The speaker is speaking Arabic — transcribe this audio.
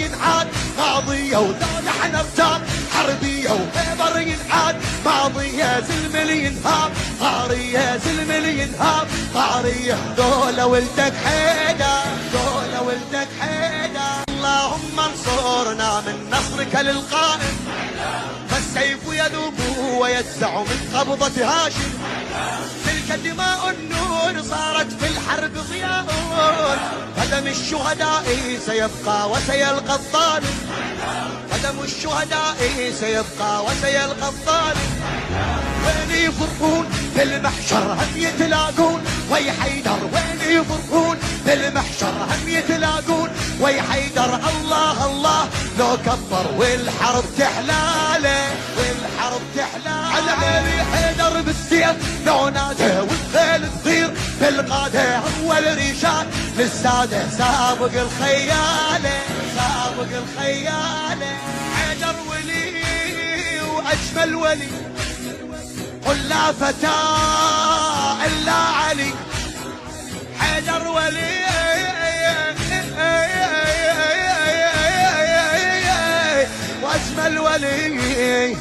ينعاد ماضية وذول حنرتاب حربية وخيبر ينعاد ماضية زلم ينهاب طارية زلم ينهاب طارية ذولا ولدك حيدر ذولا ولدك حيدر اللهم انصرنا من نصرك للقائم فالسيف يذوب ويسع من قبضة هاشم تلك دماء النور صارت في الحرب ضياء قدم الشهداء سيبقى وسيلقى الظالم قدم الشهداء سيبقى وسيلقى الظالم وين يفرقون في المحشر هم يتلاقون وي حيدر وين يفرقون في المحشر هم يتلاقون وي حيدر الله الله لو كبر والحرب تحلاله والحرب تحلاله على علي حيدر بالسيف لو نادى والخيل تطير بالقاده اول ريشان للساده سابق الخياله سابق الخياله حيدر ولي واجمل ولي قل لا فتى الا علي حيدر ولي واجمل ولي